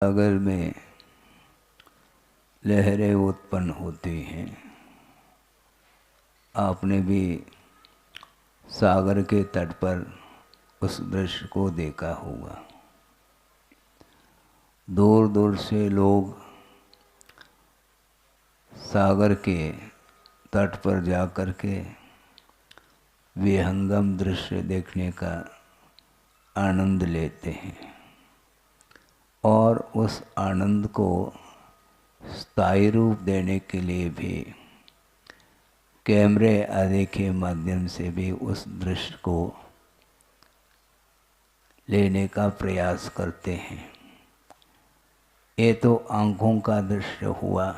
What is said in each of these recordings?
सागर में लहरें उत्पन्न होती हैं। आपने भी सागर के तट पर उस दृश्य को देखा होगा। दूर दूर से लोग सागर के तट पर जाकर के विहंगम दृश्य देखने का आनंद लेते हैं और उस आनंद को स्थायी रूप देने के लिए भी कैमरे आदि के माध्यम से भी उस दृश्य को लेने का प्रयास करते हैं। ये तो आँखों का दृश्य हुआ,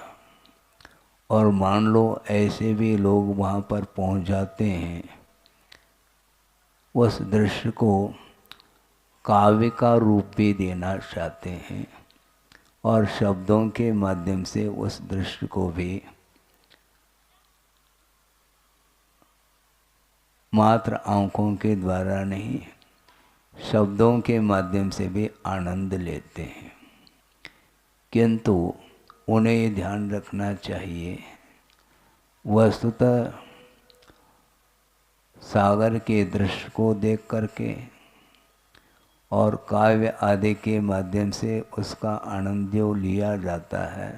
और मान लो ऐसे भी लोग वहाँ पर पहुँच जाते हैं, उस दृश्य को काव्य का रूप भी देना चाहते हैं और शब्दों के माध्यम से उस दृश्य को भी मात्र आँखों के द्वारा नहीं, शब्दों के माध्यम से भी आनंद लेते हैं। किंतु उन्हें ये ध्यान रखना चाहिए, वस्तुतः सागर के दृश्य को देख करके और काव्य आदि के माध्यम से उसका आनंद जो लिया जाता है,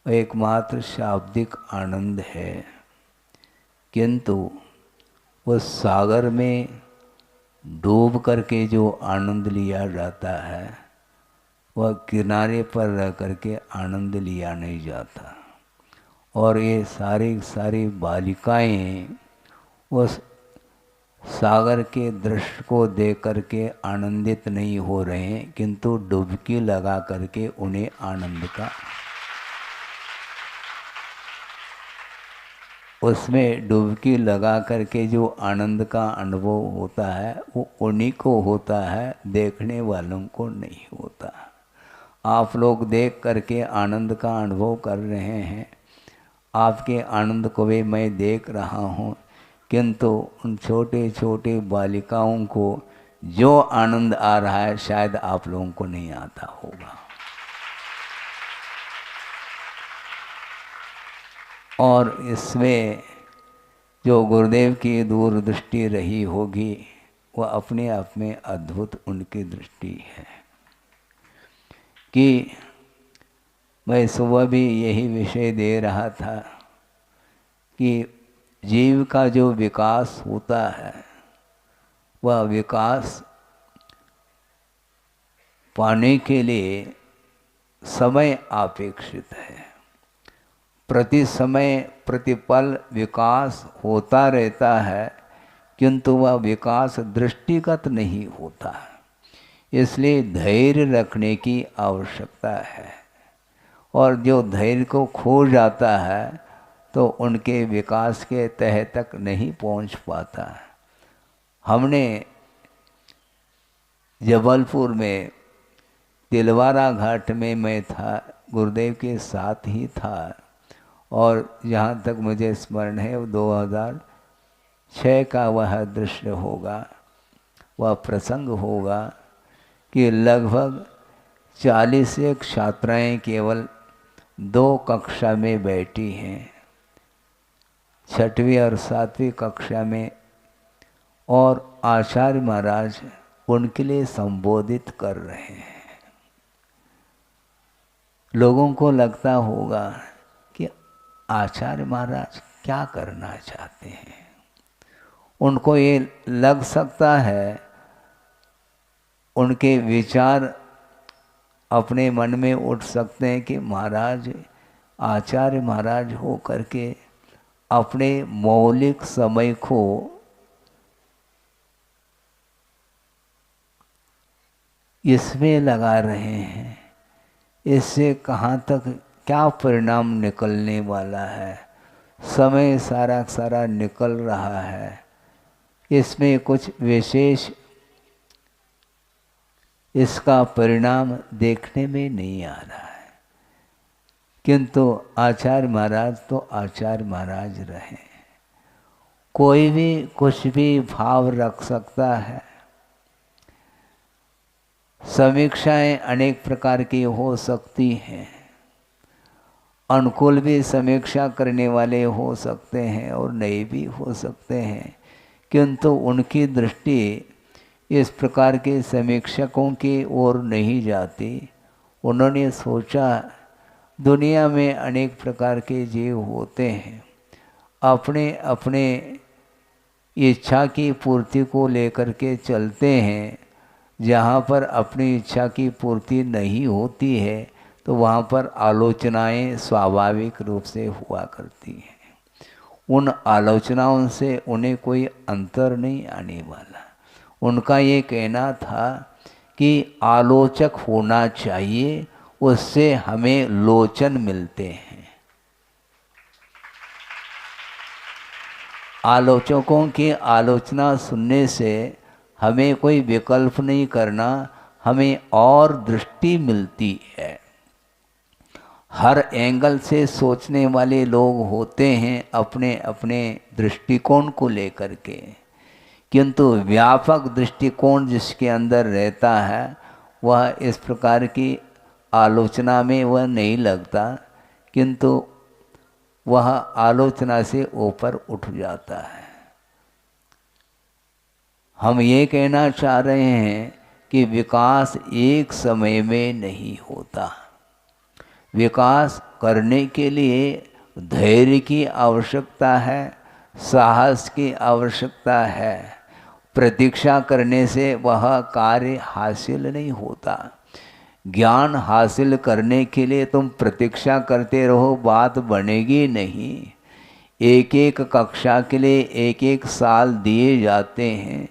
एकमात्र शाब्दिक आनंद है। किंतु उस सागर में डूब करके जो आनंद लिया जाता है, वह किनारे पर रह करके आनंद लिया नहीं जाता। और ये सारी बालिकाएं उस सागर के दृश्य को देख करके आनंदित नहीं हो रहे हैं, किंतु डुबकी लगा करके उन्हें आनंद का, उसमें डुबकी लगा करके जो आनंद का अनुभव होता है वो उन्हीं को होता है, देखने वालों को नहीं होता। आप लोग देख करके आनंद का अनुभव कर रहे हैं, आपके आनंद को भी मैं देख रहा हूँ, किंतु उन छोटे छोटे बालिकाओं को जो आनंद आ रहा है शायद आप लोगों को नहीं आता होगा। और इसमें जो गुरुदेव की दूरदृष्टि रही होगी, वह अपने आप में अद्भुत उनकी दृष्टि है। कि मैं सुबह भी यही विषय दे रहा था कि जीव का जो विकास होता है, वह विकास पाने के लिए समय अपेक्षित है। प्रति समय प्रतिपल विकास होता रहता है, किंतु वह विकास दृष्टिगत नहीं होता। इसलिए धैर्य रखने की आवश्यकता है, और जो धैर्य को खो जाता है तो उनके विकास के तह तक नहीं पहुंच पाता। हमने जबलपुर में तिलवारा घाट में मैं था, गुरुदेव के साथ ही था, और जहाँ तक मुझे स्मरण है 2006 का वह दृश्य होगा, वह प्रसंग होगा कि लगभग 40 छात्राएं केवल 2 कक्षा में बैठी हैं, 6वीं और 7वीं कक्षा में, और आचार्य महाराज उनके लिए संबोधित कर रहे हैं। लोगों को लगता होगा कि आचार्य महाराज क्या करना चाहते हैं। उनको ये लग सकता है, उनके विचार अपने मन में उठ सकते हैं कि महाराज, आचार्य महाराज हो करके अपने मौलिक समय को इसमें लगा रहे हैं, इससे कहाँ तक क्या परिणाम निकलने वाला है। समय सारा निकल रहा है, इसमें कुछ विशेष इसका परिणाम देखने में नहीं आ रहा है। किंतु आचार्य महाराज तो आचार्य महाराज रहे। कोई भी कुछ भी भाव रख सकता है, समीक्षाएं अनेक प्रकार की हो सकती हैं। अनुकूल भी समीक्षा करने वाले हो सकते हैं और नए भी हो सकते हैं, किंतु उनकी दृष्टि इस प्रकार के समीक्षकों की ओर नहीं जाती। उन्होंने सोचा दुनिया में अनेक प्रकार के जीव होते हैं, अपने अपने इच्छा की पूर्ति को लेकर के चलते हैं। जहाँ पर अपनी इच्छा की पूर्ति नहीं होती है तो वहाँ पर आलोचनाएं स्वाभाविक रूप से हुआ करती हैं। उन आलोचनाओं से उन्हें कोई अंतर नहीं आने वाला। उनका ये कहना था कि आलोचक होना चाहिए, उससे हमें लोचन मिलते हैं। आलोचकों की आलोचना सुनने से हमें कोई विकल्प नहीं करना, हमें और दृष्टि मिलती है। हर एंगल से सोचने वाले लोग होते हैं अपने अपने दृष्टिकोण को लेकर के, किंतु व्यापक दृष्टिकोण जिसके अंदर रहता है वह इस प्रकार की आलोचना में वह नहीं लगता, किंतु वह आलोचना से ऊपर उठ जाता है। हम ये कहना चाह रहे हैं कि विकास एक समय में नहीं होता। विकास करने के लिए धैर्य की आवश्यकता है, साहस की आवश्यकता है। प्रतीक्षा करने से वह कार्य हासिल नहीं होता। ज्ञान हासिल करने के लिए तुम प्रतीक्षा करते रहो, बात बनेगी नहीं। एक एक कक्षा के लिए एक एक साल दिए जाते हैं,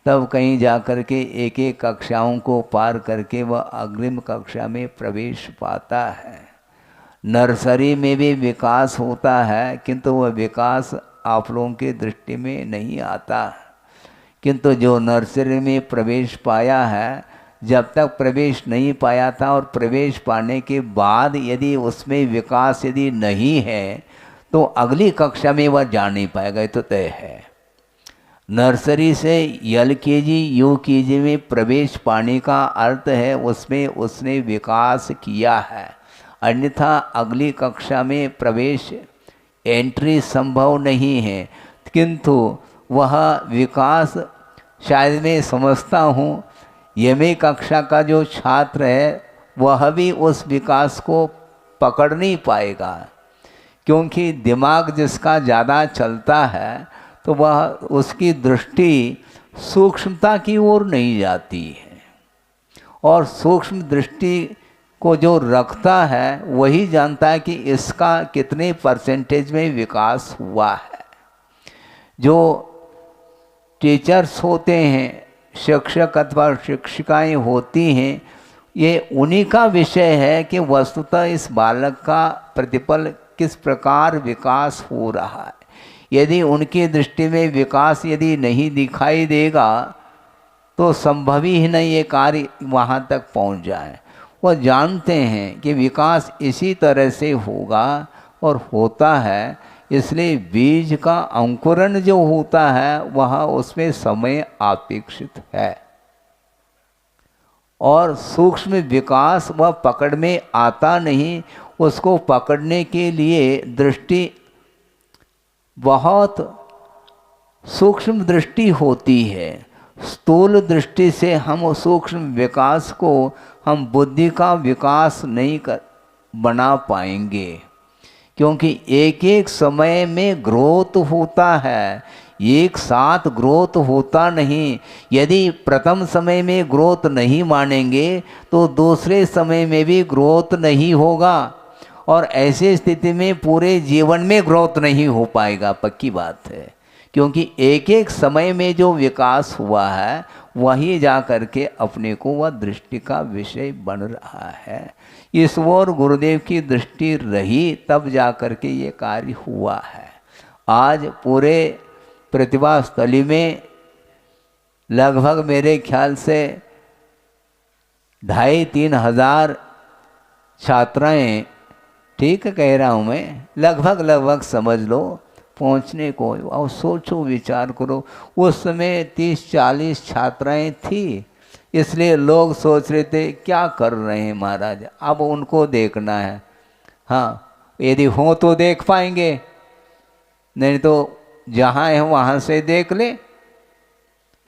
तब कहीं जाकर के एक एक कक्षाओं को पार करके वह अग्रिम कक्षा में प्रवेश पाता है। नर्सरी में भी विकास होता है, किंतु वह विकास आप लोगों की दृष्टि में नहीं आता। किंतु जो नर्सरी में प्रवेश पाया है, जब तक प्रवेश नहीं पाया था और प्रवेश पाने के बाद यदि उसमें विकास यदि नहीं है तो अगली कक्षा में वह जा नहीं पाएगा, ये तो तय है। नर्सरी से LKG UKG में प्रवेश पाने का अर्थ है उसमें उसने विकास किया है, अन्यथा अगली कक्षा में प्रवेश एंट्री संभव नहीं है। किंतु वह विकास शायद मैं समझता हूँ यमी कक्षा का जो छात्र है वह भी उस विकास को पकड़ नहीं पाएगा, क्योंकि दिमाग जिसका ज़्यादा चलता है तो वह उसकी दृष्टि सूक्ष्मता की ओर नहीं जाती है, और सूक्ष्म दृष्टि को जो रखता है वही जानता है कि इसका कितने परसेंटेज में विकास हुआ है। जो टीचर्स होते हैं, शिक्षक अथवा शिक्षिकाएं होती हैं, ये उन्हीं का विषय है कि वस्तुतः इस बालक का प्रतिपल किस प्रकार विकास हो रहा है। यदि उनकी दृष्टि में विकास यदि नहीं दिखाई देगा तो संभव ही नहीं ये कार्य वहाँ तक पहुँच जाए। वह जानते हैं कि विकास इसी तरह से होगा और होता है, इसलिए बीज का अंकुरण जो होता है वह उसमें समय अपेक्षित है, और सूक्ष्म विकास वह पकड़ में आता नहीं। उसको पकड़ने के लिए दृष्टि बहुत सूक्ष्म दृष्टि होती है। स्थूल दृष्टि से हम सूक्ष्म विकास को हम बुद्धि का विकास नहीं बना पाएंगे, क्योंकि एक एक समय में ग्रोथ होता है, एक साथ ग्रोथ होता नहीं। यदि प्रथम समय में ग्रोथ नहीं मानेंगे तो दूसरे समय में भी ग्रोथ नहीं होगा, और ऐसी स्थिति में पूरे जीवन में ग्रोथ नहीं हो पाएगा, पक्की बात है। क्योंकि एक एक समय में जो विकास हुआ है वही जा कर के अपने को वह दृष्टि का विषय बन रहा है। इस ओर गुरुदेव की दृष्टि रही तब जा कर के ये कार्य हुआ है। आज पूरे प्रतिभा स्थली में लगभग मेरे ख्याल से 2,500-3 हज़ार छात्राएं, ठीक कह रहा हूँ मैं, लगभग समझ लो पहुँचने को। और सोचो, विचार करो, उस समय 30-40 छात्राएं थी, इसलिए लोग सोच रहे थे क्या कर रहे हैं महाराज, अब उनको देखना है। हाँ, यदि हो तो देख पाएंगे, नहीं तो जहाँ है वहाँ से देख ले,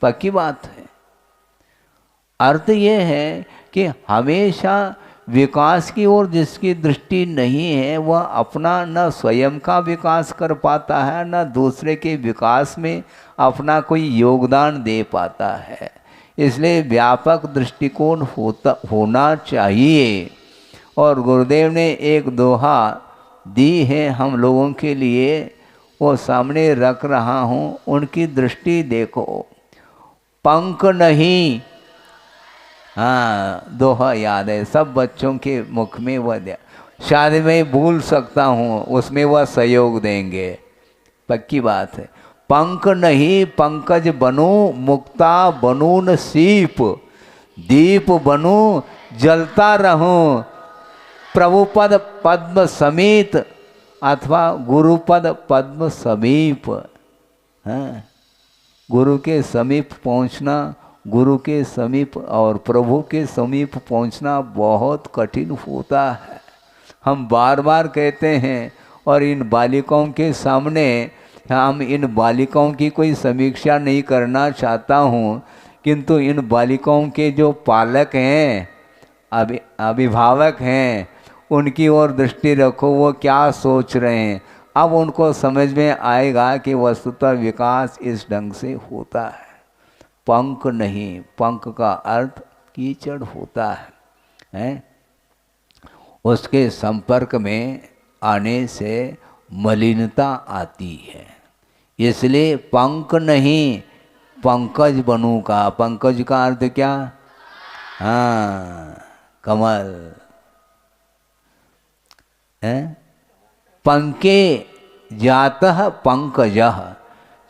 पक्की बात है। अर्थ ये है कि हमेशा विकास की ओर जिसकी दृष्टि नहीं है वह अपना न स्वयं का विकास कर पाता है, न दूसरे के विकास में अपना कोई योगदान दे पाता है। इसलिए व्यापक दृष्टिकोण होना चाहिए। और गुरुदेव ने एक दोहा दी है हम लोगों के लिए, वो सामने रख रहा हूँ, उनकी दृष्टि देखो। पंख नहीं, हाँ दोहा याद है सब बच्चों के मुख में, वह दिया शायद मैं भूल सकता हूँ, उसमें वह सहयोग देंगे, पक्की बात है। पंख नहीं पंकज बनूं, मुक्ता बनूं न सीप, दीप बनूं जलता रहूं, प्रभुपद पद्म समीत अथवा गुरुपद पद्म समीप। हाँ, गुरु के समीप पहुँचना, गुरु के समीप और प्रभु के समीप पहुंचना बहुत कठिन होता है। हम बार बार कहते हैं, और इन बालिकाओं के सामने हम इन बालिकाओं की कोई समीक्षा नहीं करना चाहता हूँ, किंतु इन बालिकाओं के जो पालक हैं, अभिभावक हैं, उनकी ओर दृष्टि रखो, वो क्या सोच रहे हैं। अब उनको समझ में आएगा कि वस्तुतः विकास इस ढंग से होता है। पंख नहीं, पंख का अर्थ कीचड़ होता है? उसके संपर्क में आने से मलिनता आती है। इसलिए पंख नहीं पंकज बनूं का, पंकज का अर्थ क्या? हाँ, कमल है। पंके जातः पंकजः,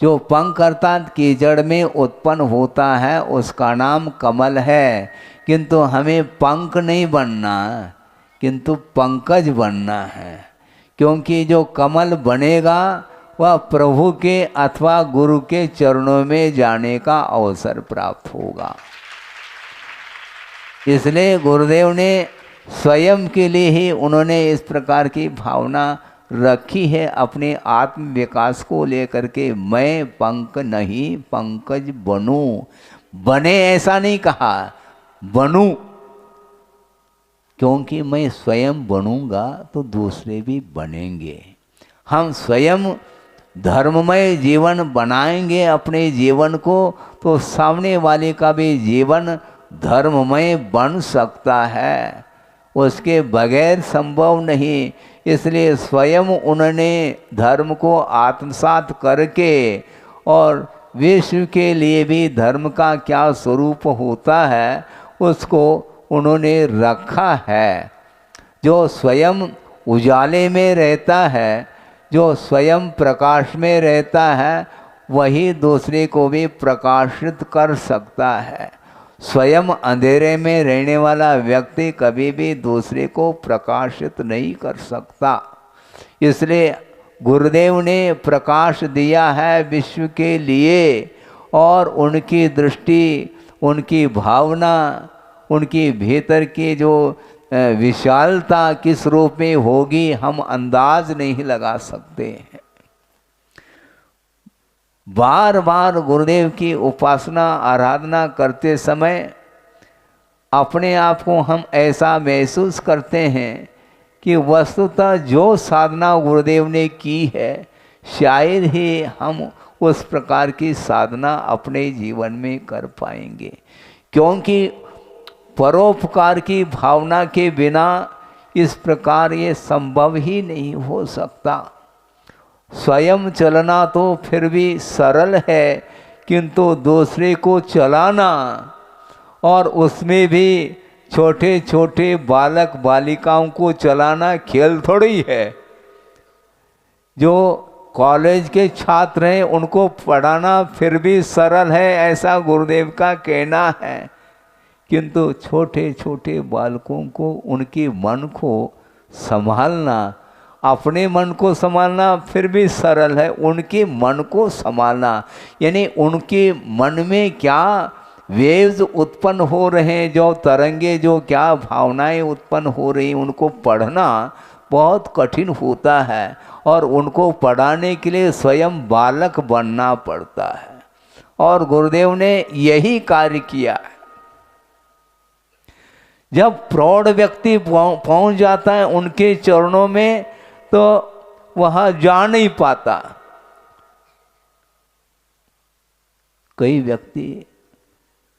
जो पंख अर्थात कीचड़ में उत्पन्न होता है उसका नाम कमल है। किंतु हमें पंख नहीं बनना, किंतु पंकज बनना है, क्योंकि जो कमल बनेगा वह प्रभु के अथवा गुरु के चरणों में जाने का अवसर प्राप्त होगा। इसलिए गुरुदेव ने स्वयं के लिए ही उन्होंने इस प्रकार की भावना रखी है अपने आत्म विकास को लेकर के। मैं पंख नहीं पंकज बनूं, बने ऐसा नहीं कहा, बनूं, क्योंकि मैं स्वयं बनूंगा तो दूसरे भी बनेंगे। हम स्वयं धर्ममय जीवन बनाएंगे अपने जीवन को, तो सामने वाले का भी जीवन धर्ममय बन सकता है, उसके बगैर संभव नहीं। इसलिए स्वयं उन्होंने धर्म को आत्मसात करके और विश्व के लिए भी धर्म का क्या स्वरूप होता है उसको उन्होंने रखा है। जो स्वयं उजाले में रहता है, जो स्वयं प्रकाश में रहता है, वही दूसरे को भी प्रकाशित कर सकता है। स्वयं अंधेरे में रहने वाला व्यक्ति कभी भी दूसरे को प्रकाशित नहीं कर सकता। इसलिए गुरुदेव ने प्रकाश दिया है विश्व के लिए, और उनकी दृष्टि, उनकी भावना, उनकी भीतर की जो विशालता किस रूप में होगी हम अंदाज नहीं लगा सकते हैं। बार बार गुरुदेव की उपासना आराधना करते समय अपने आप को हम ऐसा महसूस करते हैं कि वस्तुतः जो साधना गुरुदेव ने की है शायद ही हम उस प्रकार की साधना अपने जीवन में कर पाएंगे, क्योंकि परोपकार की भावना के बिना इस प्रकार ये संभव ही नहीं हो सकता। स्वयं चलना तो फिर भी सरल है, किंतु दूसरे को चलाना, और उसमें भी छोटे छोटे बालक बालिकाओं को चलाना खेल थोड़ी है। जो कॉलेज के छात्र हैं उनको पढ़ाना फिर भी सरल है, ऐसा गुरुदेव का कहना है, किंतु छोटे छोटे बालकों को उनके मन को संभालना, अपने मन को संभालना फिर भी सरल है, उनके मन को संभालना यानी उनके मन में क्या वेव्स उत्पन्न हो रहे हैं, जो तरंगे, जो क्या भावनाएं उत्पन्न हो रही हैं, उनको पढ़ना बहुत कठिन होता है और उनको पढ़ाने के लिए स्वयं बालक बनना पड़ता है। और गुरुदेव ने यही कार्य किया है। जब प्रौढ़ व्यक्ति पहुंच जाता है उनके चरणों में तो वह जा नहीं पाता। कई व्यक्ति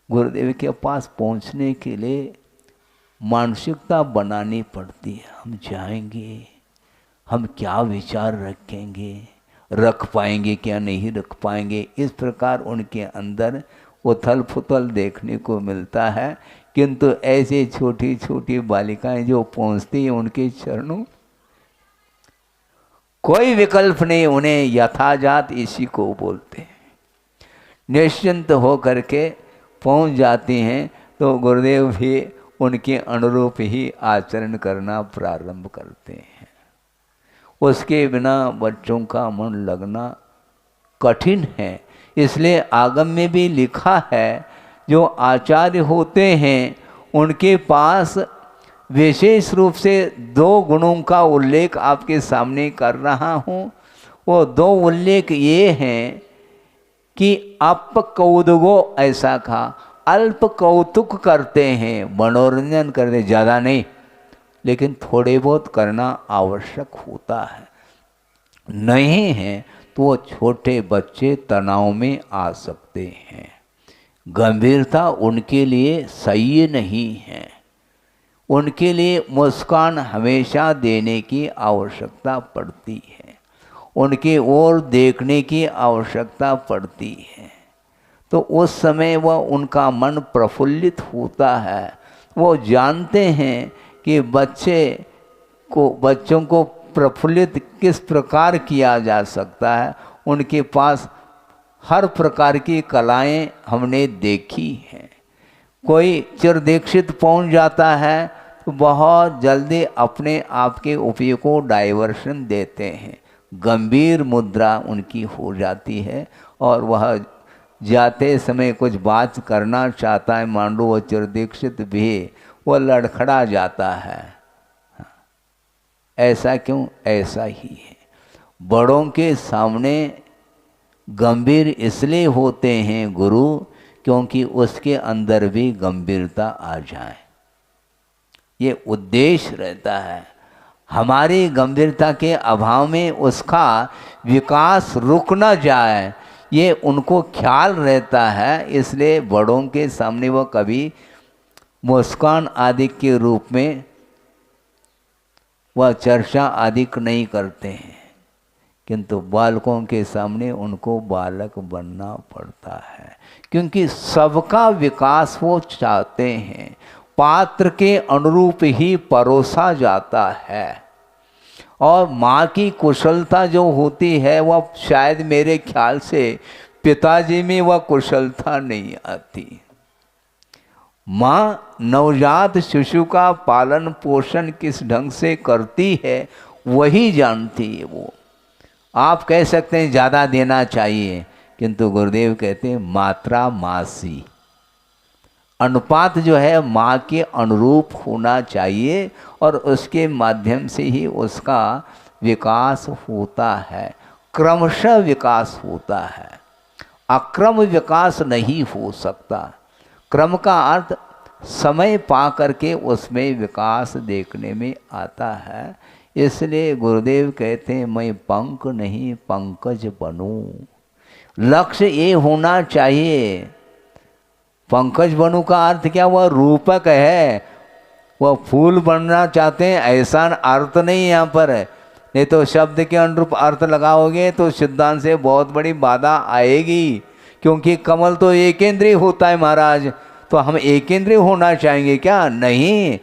गुरुदेव के पास पहुंचने के लिए मानसिकता बनानी पड़ती है, हम जाएंगे, हम क्या विचार रखेंगे, रख पाएंगे क्या नहीं रख पाएंगे, इस प्रकार उनके अंदर उथल पुथल देखने को मिलता है। किंतु ऐसे छोटी छोटी बालिकाएं जो पहुंचती हैं उनके चरणों, कोई विकल्प नहीं, उन्हें यथाजात इसी को बोलते हैं। निश्चिंत हो करके पहुंच जाती हैं तो गुरुदेव भी उनके अनुरूप ही आचरण करना प्रारंभ करते हैं। उसके बिना बच्चों का मन लगना कठिन है। इसलिए आगम में भी लिखा है, जो आचार्य होते हैं उनके पास विशेष रूप से 2 गुणों का उल्लेख आपके सामने कर रहा हूँ। वो 2 उल्लेख ये हैं कि अप कौतुको ऐसा खा, अल्प कौतुक करते हैं, मनोरंजन करते, ज़्यादा नहीं, लेकिन थोड़े बहुत करना आवश्यक होता है। नहीं है तो वो छोटे बच्चे तनाव में आ सकते हैं। गंभीरता उनके लिए सही नहीं है। उनके लिए मुस्कान हमेशा देने की आवश्यकता पड़ती है, उनके ओर देखने की आवश्यकता पड़ती है। तो उस समय वह उनका मन प्रफुल्लित होता है। वो जानते हैं कि बच्चों को प्रफुल्लित किस प्रकार किया जा सकता है। उनके पास हर प्रकार की कलाएं हमने देखी हैं। कोई चिरदीक्षित पहुंच जाता है तो बहुत जल्दी अपने आप के उपयोग को डाइवर्शन देते हैं, गंभीर मुद्रा उनकी हो जाती है और वह जाते समय कुछ बात करना चाहता है, मान लो वो चिरदीक्षित भी, वो लड़खड़ा जाता है। ऐसा क्यों? ऐसा ही है। बड़ों के सामने गंभीर इसलिए होते हैं गुरु, क्योंकि उसके अंदर भी गंभीरता आ जाए, ये उद्देश्य रहता है। हमारी गंभीरता के अभाव में उसका विकास रुक न जाए, ये उनको ख्याल रहता है। इसलिए बड़ों के सामने वो कभी मुस्कान आदि के रूप में वह चर्चा आदि नहीं करते हैं, किंतु बालकों के सामने उनको बालक बनना पड़ता है, क्योंकि सबका विकास वो चाहते हैं। पात्र के अनुरूप ही परोसा जाता है और माँ की कुशलता जो होती है वह शायद मेरे ख्याल से पिताजी में वह कुशलता नहीं आती। माँ नवजात शिशु का पालन पोषण किस ढंग से करती है वही जानती है। वो आप कह सकते हैं ज़्यादा देना चाहिए, किंतु गुरुदेव कहते हैं मात्रा मासी, अनुपात जो है माँ के अनुरूप होना चाहिए और उसके माध्यम से ही उसका विकास होता है, क्रमशः विकास होता है। अक्रम विकास नहीं हो सकता। क्रम का अर्थ समय पा करके उसमें विकास देखने में आता है। इसलिए गुरुदेव कहते हैं मैं पंख नहीं पंकज बनूं। लक्ष्य ये होना चाहिए। पंकज बनूं का अर्थ क्या? वह रूपक है, वह फूल बनना चाहते हैं ऐसा अर्थ नहीं यहाँ पर है। नहीं तो शब्द के अनुरूप अर्थ लगाओगे तो सिद्धांत से बहुत बड़ी बाधा आएगी, क्योंकि कमल तो एकेंद्रीय होता है महाराज। तो हम एकेंद्रीय होना चाहेंगे क्या? नहीं,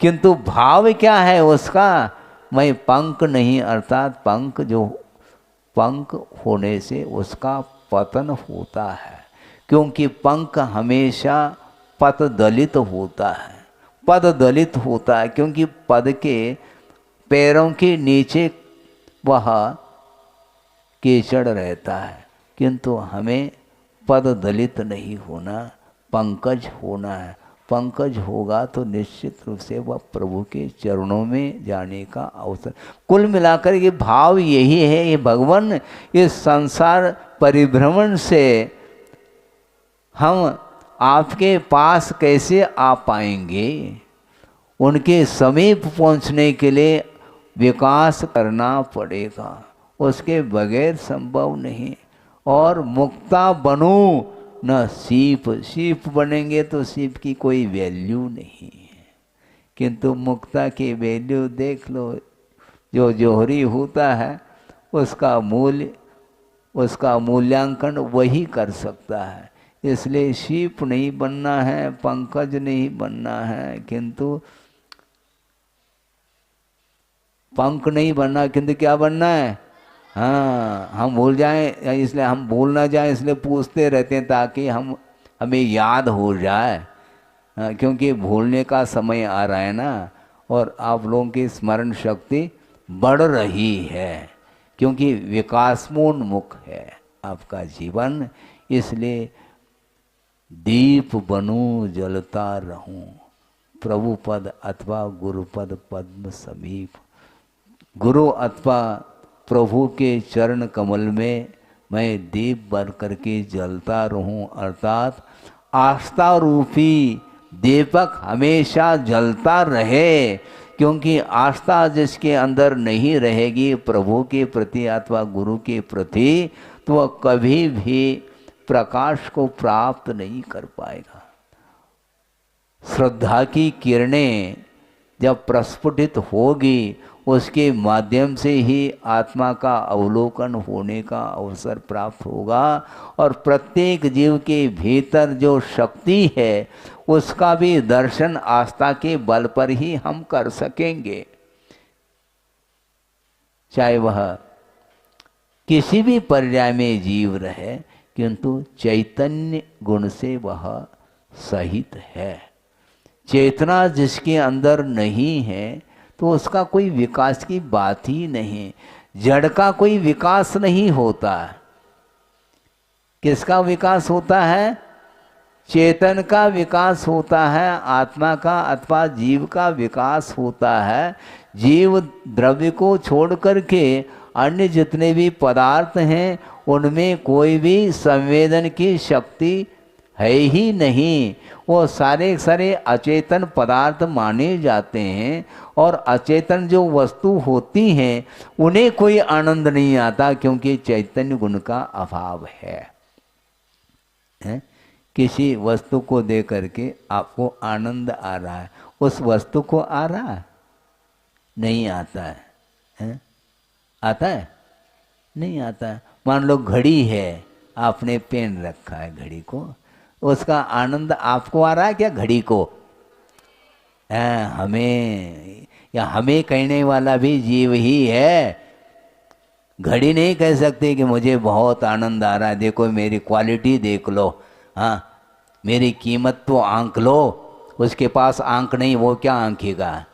किंतु भाव क्या है उसका? मैं पंख नहीं, अर्थात पंख जो पंख होने से उसका पतन होता है, क्योंकि पंख हमेशा पद दलित होता है। पद दलित होता है क्योंकि पद के पैरों के नीचे वह कीचड़ रहता है, किंतु हमें पद दलित नहीं होना, पंकज होना है। पंकज होगा तो निश्चित रूप से वह प्रभु के चरणों में जाने का अवसर। कुल मिलाकर ये भाव यही है, ये भगवान इस संसार परिभ्रमण से हम आपके पास कैसे आ पाएंगे, उनके समीप पहुंचने के लिए विकास करना पड़ेगा, उसके बगैर संभव नहीं। और मुक्ता बनूं न सीप, सीप बनेंगे तो सीप की कोई वैल्यू नहीं है, किंतु मुक्ता की वैल्यू देख लो। जो जोहरी होता है उसका मूल्य, उसका मूल्यांकन वही कर सकता है। इसलिए सीप नहीं बनना है, पंकज नहीं बनना है, किंतु पंख नहीं बनना, किंतु क्या बनना है? हाँ, हम भूल जाएं, इसलिए हम भूल ना जाएं, इसलिए पूछते रहते हैं ताकि हमें याद हो जाए। हाँ, क्योंकि भूलने का समय आ रहा है ना, और आप लोगों की स्मरण शक्ति बढ़ रही है, क्योंकि विकासोन्मुख है आपका जीवन। इसलिए दीप बनूं जलता रहूं, प्रभु पद अथवा गुरुपद पद्म समीप। गुरु अथवा प्रभु के चरण कमल में मैं दीप बन करके जलता रहूं, अर्थात आस्था रूपी दीपक हमेशा जलता रहे। क्योंकि आस्था जिसके अंदर नहीं रहेगी प्रभु के प्रति अथवा गुरु के प्रति, तो वह कभी भी प्रकाश को प्राप्त नहीं कर पाएगा। श्रद्धा की किरणें जब प्रस्फुटित होगी, उसके माध्यम से ही आत्मा का अवलोकन होने का अवसर प्राप्त होगा। और प्रत्येक जीव के भीतर जो शक्ति है उसका भी दर्शन आस्था के बल पर ही हम कर सकेंगे। चाहे वह किसी भी पर्याय में जीव रहे, किंतु चैतन्य गुण से वह सहित है। चेतना जिसके अंदर नहीं है तो उसका कोई विकास की बात ही नहीं। जड़ का कोई विकास नहीं होता। किसका विकास होता है? चेतन का विकास होता है, आत्मा का अथवा जीव का विकास होता है। जीव द्रव्य को छोड़ करके अन्य जितने भी पदार्थ हैं उनमें कोई भी संवेदन की शक्ति है ही नहीं। वो सारे सारे अचेतन पदार्थ माने जाते हैं, और अचेतन जो वस्तु होती हैं उन्हें कोई आनंद नहीं आता, क्योंकि चैतन्य गुण का अभाव है। किसी वस्तु को देख करके आपको आनंद आ रहा है, उस वस्तु को आ रहा है? नहीं आता है। आता है? नहीं आता है। मान लो घड़ी है, आपने पहन रखा है घड़ी को, उसका आनंद आपको आ रहा है क्या घड़ी को? हमें, या हमें कहने वाला भी जीव ही है। घड़ी नहीं कह सकती कि मुझे बहुत आनंद आ रहा है, देखो मेरी क्वालिटी देख लो, हाँ मेरी कीमत तो आंक लो। उसके पास आंक नहीं, वो क्या आंकेगा?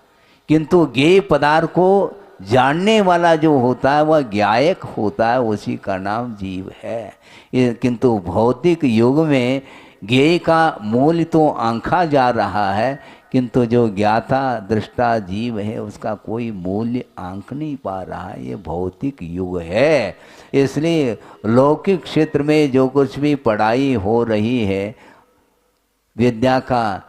किंतु ज्ञेय पदार्थ को जानने वाला जो होता है वह ज्ञायक होता है, उसी का नाम जीव है। किंतु भौतिक युग में ज्ञेय का मूल्य तो आंका जा रहा है, किंतु जो ज्ञाता दृष्टा जीव है उसका कोई मूल्य आंक नहीं पा रहा है। ये भौतिक युग है। इसलिए लौकिक क्षेत्र में जो कुछ भी पढ़ाई हो रही है, विद्या का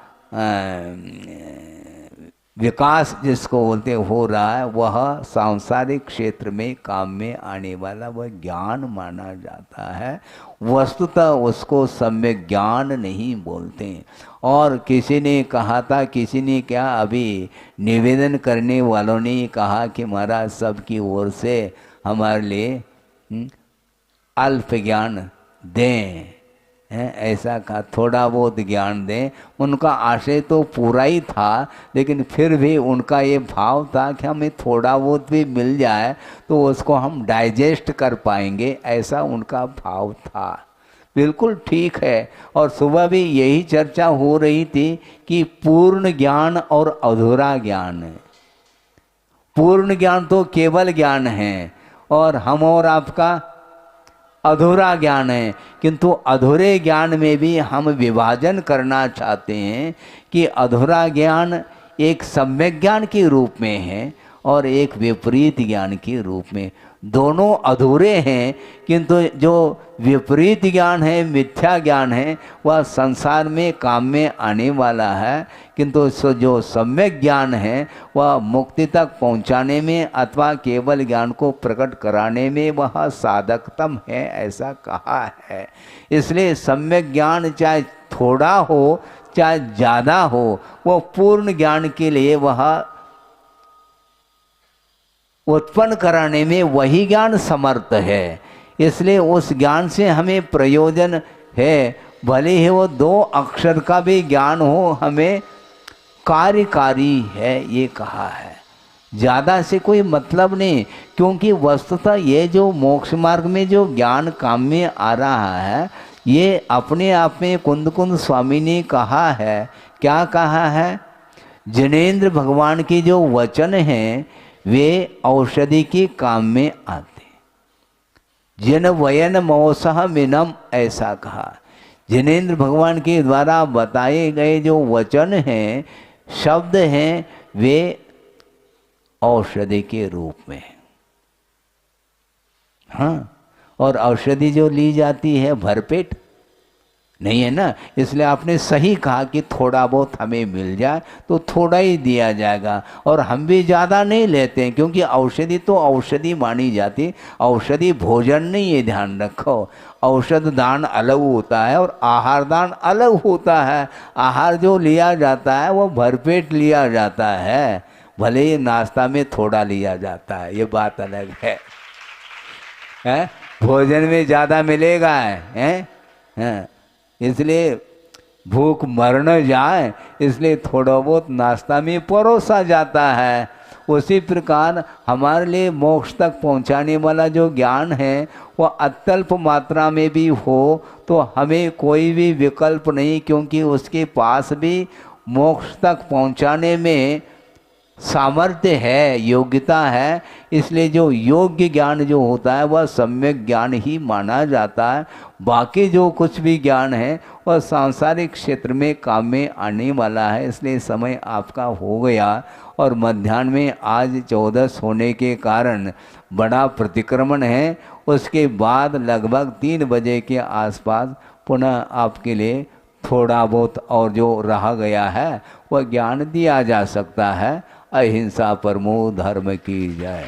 विकास जिसको बोलते हो रहा है, वह सांसारिक क्षेत्र में काम में आने वाला वह ज्ञान माना जाता है। वस्तुतः उसको सम्यक ज्ञान नहीं बोलते। और किसी ने कहा था, किसी ने क्या अभी निवेदन करने वालों ने कहा कि महाराज सबकी ओर से हमारे लिए अल्प ज्ञान दें, ऐसा कहा, थोड़ा बहुत ज्ञान दें। उनका आशय तो पूरा ही था, लेकिन फिर भी उनका ये भाव था कि हमें थोड़ा बहुत भी मिल जाए तो उसको हम डाइजेस्ट कर पाएंगे, ऐसा उनका भाव था। बिल्कुल ठीक है। और सुबह भी यही चर्चा हो रही थी कि पूर्ण ज्ञान और अधूरा ज्ञान है। पूर्ण ज्ञान तो केवल ज्ञान है, और हम और आपका अधूरा ज्ञान है। किंतु अधूरे ज्ञान में भी हम विभाजन करना चाहते हैं कि अधूरा ज्ञान एक सम्यक ज्ञान के रूप में है और एक विपरीत ज्ञान के रूप में। दोनों अधूरे हैं, किंतु जो विपरीत ज्ञान है, मिथ्या ज्ञान है, वह संसार में काम में आने वाला है। किंतु जो सम्यक ज्ञान है वह मुक्ति तक पहुंचाने में अथवा केवल ज्ञान को प्रकट कराने में वह साधकतम है, ऐसा कहा है। इसलिए सम्यक ज्ञान चाहे थोड़ा हो चाहे ज़्यादा हो, वो पूर्ण ज्ञान के लिए वह उत्पन्न कराने में वही ज्ञान समर्थ है। इसलिए उस ज्ञान से हमें प्रयोजन है, भले ही वो 2 अक्षर का भी ज्ञान हो, हमें कार्यकारी है ये कहा है। ज़्यादा से कोई मतलब नहीं, क्योंकि वस्तुतः ये जो मोक्ष मार्ग में जो ज्ञान काम में आ रहा है, ये अपने आप में कुंद कुंद स्वामी ने कहा है। क्या कहा है? जिनेंद्र भगवान के जो वचन हैं वे औषधि के काम में आते। जिन वयन मौसह मिनम, ऐसा कहा। जिनेंद्र भगवान के द्वारा बताए गए जो वचन हैं, शब्द हैं, वे औषधि के रूप में। हाँ, और औषधि जो ली जाती है भरपेट नहीं है ना। इसलिए आपने सही कहा कि थोड़ा बहुत हमें मिल जाए तो थोड़ा ही दिया जाएगा, और हम भी ज़्यादा नहीं लेते हैं, क्योंकि औषधि तो औषधि मानी जाती। औषधि भोजन नहीं है, ध्यान रखो। औषध दान अलग होता है और आहार दान अलग होता है। आहार जो लिया जाता है वो भरपेट लिया जाता है, भले ही नाश्ता में थोड़ा लिया जाता है, ये बात अलग है। भोजन में ज़्यादा मिलेगा है, इसलिए भूख मर न जाए, इसलिए थोड़ा बहुत नाश्ता में परोसा जाता है। उसी प्रकार हमारे लिए मोक्ष तक पहुंचाने वाला जो ज्ञान है वह अत्यल्प मात्रा में भी हो तो हमें कोई भी विकल्प नहीं, क्योंकि उसके पास भी मोक्ष तक पहुंचाने में सामर्थ्य है, योग्यता है। इसलिए जो योग्य ज्ञान जो होता है वह सम्यक ज्ञान ही माना जाता है। बाकी जो कुछ भी ज्ञान है वह सांसारिक क्षेत्र में काम में आने वाला है। इसलिए समय आपका हो गया, और मध्याह्न में आज 14 होने के कारण बड़ा प्रतिक्रमण है। उसके बाद लगभग 3 बजे के आसपास पुनः आपके लिए थोड़ा बहुत और जो रह गया है वह ज्ञान दिया जा सकता है। अहिंसा परमो धर्म की जय।